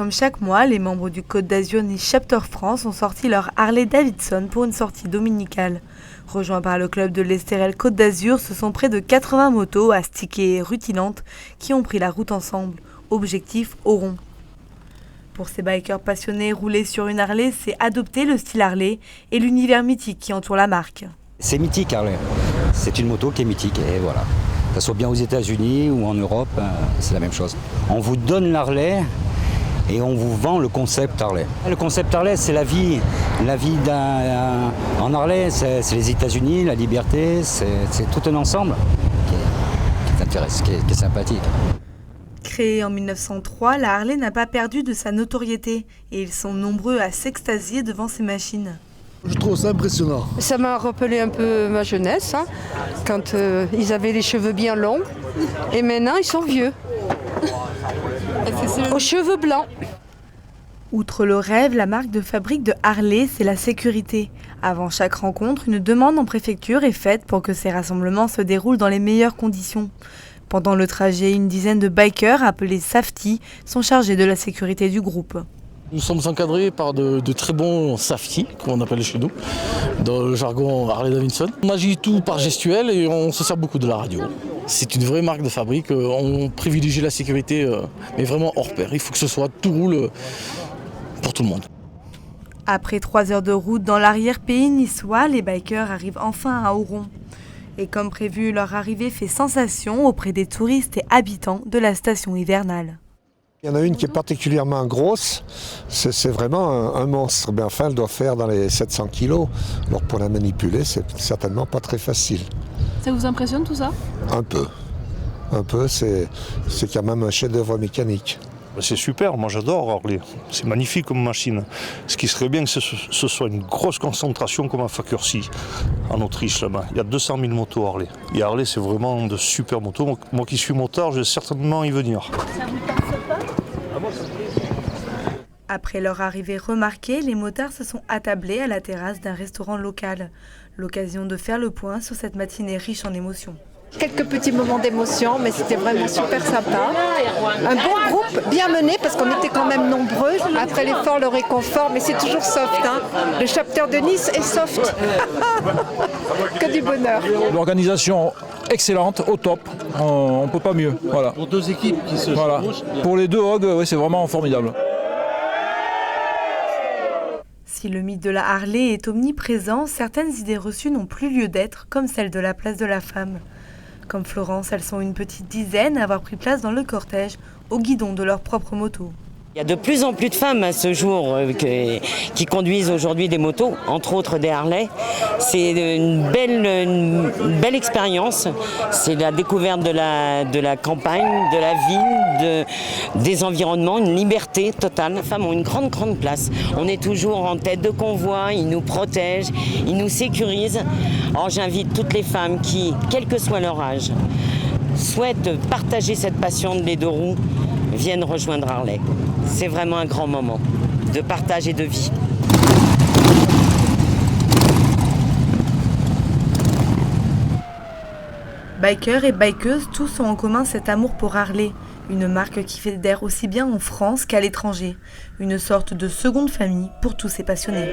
Comme chaque mois, les membres du Côte d'Azur Nice Chapter France ont sorti leur Harley Davidson pour une sortie dominicale. Rejoints par le club de l'Estérel Côte d'Azur, ce sont près de 80 motos astiquées et rutilantes qui ont pris la route ensemble. Objectif Oron. Pour ces bikers passionnés, rouler sur une Harley, c'est adopter le style Harley et l'univers mythique qui entoure la marque. C'est mythique Harley, c'est une moto qui est mythique et voilà. Que ce soit bien aux États-Unis ou en Europe, c'est la même chose. On vous donne l'Harley et on vous vend le concept Harley. Le concept Harley, c'est la vie en Harley, c'est les États-Unis, la liberté, c'est tout un ensemble qui t'intéresse, qui est sympathique. Créée en 1903, la Harley n'a pas perdu de sa notoriété et ils sont nombreux à s'extasier devant ces machines. Je trouve ça impressionnant. Ça m'a rappelé un peu ma jeunesse, quand ils avaient les cheveux bien longs et maintenant ils sont vieux. Aux cheveux blancs. Outre le rêve, la marque de fabrique de Harley, c'est la sécurité. Avant chaque rencontre, une demande en préfecture est faite pour que ces rassemblements se déroulent dans les meilleures conditions. Pendant le trajet, une dizaine de bikers, appelés safety, sont chargés de la sécurité du groupe. Nous sommes encadrés par de très bons safety, comme on appelle chez nous, dans le jargon Harley Davidson. On agit tout par gestuel et on se sert beaucoup de la radio. C'est une vraie marque de fabrique, on privilégie la sécurité, mais vraiment hors pair. Il faut que ce soit tout roule pour tout le monde. Après 3 heures de route dans l'arrière-pays niçois, les bikers arrivent enfin à Oron. Et comme prévu, leur arrivée fait sensation auprès des touristes et habitants de la station hivernale. Il y en a une qui est particulièrement grosse, c'est vraiment un monstre. Mais enfin, elle doit faire dans les 700 kilos. Alors pour la manipuler, c'est certainement pas très facile. Ça vous impressionne tout ça ? Un peu. Un peu, c'est quand même un chef-d'œuvre mécanique. C'est super, moi j'adore Harley, c'est magnifique comme machine. Ce qui serait bien que ce soit une grosse concentration comme à Facurcy, en Autriche là-bas. Il y a 200 000 motos Harley. Et Harley c'est vraiment de super motos. Moi qui suis motard, je vais certainement y venir. Ça vous tente pas ? Après leur arrivée remarquée, les motards se sont attablés à la terrasse d'un restaurant local. L'occasion de faire le point sur cette matinée riche en émotions. Quelques petits moments d'émotion, mais c'était vraiment super sympa. Un bon groupe, bien mené, parce qu'on était quand même nombreux. Après l'effort, le réconfort, mais c'est toujours soft. Le chapter de Nice est soft. Que du bonheur. L'organisation excellente, au top. On ne peut pas mieux. Voilà. Pour deux équipes qui se chevauchent. Pour les deux hogs, ouais, c'est vraiment formidable. Si le mythe de la Harley est omniprésent, certaines idées reçues n'ont plus lieu d'être, comme celle de la place de la femme. Comme Florence, elles sont une petite dizaine à avoir pris place dans le cortège, au guidon de leur propre moto. Il y a de plus en plus de femmes à ce jour qui conduisent aujourd'hui des motos, entre autres des Harley. C'est une belle expérience. C'est la découverte de la campagne, de la ville, des environnements, une liberté totale. Les femmes ont une grande place. On est toujours en tête de convoi, ils nous protègent, ils nous sécurisent. Alors j'invite toutes les femmes qui, quel que soit leur âge, souhaitent partager cette passion des deux roues, viennent rejoindre Harley. C'est vraiment un grand moment de partage et de vie. Bikers et bikeuses, tous ont en commun cet amour pour Harley, une marque qui fédère aussi bien en France qu'à l'étranger, une sorte de seconde famille pour tous ces passionnés.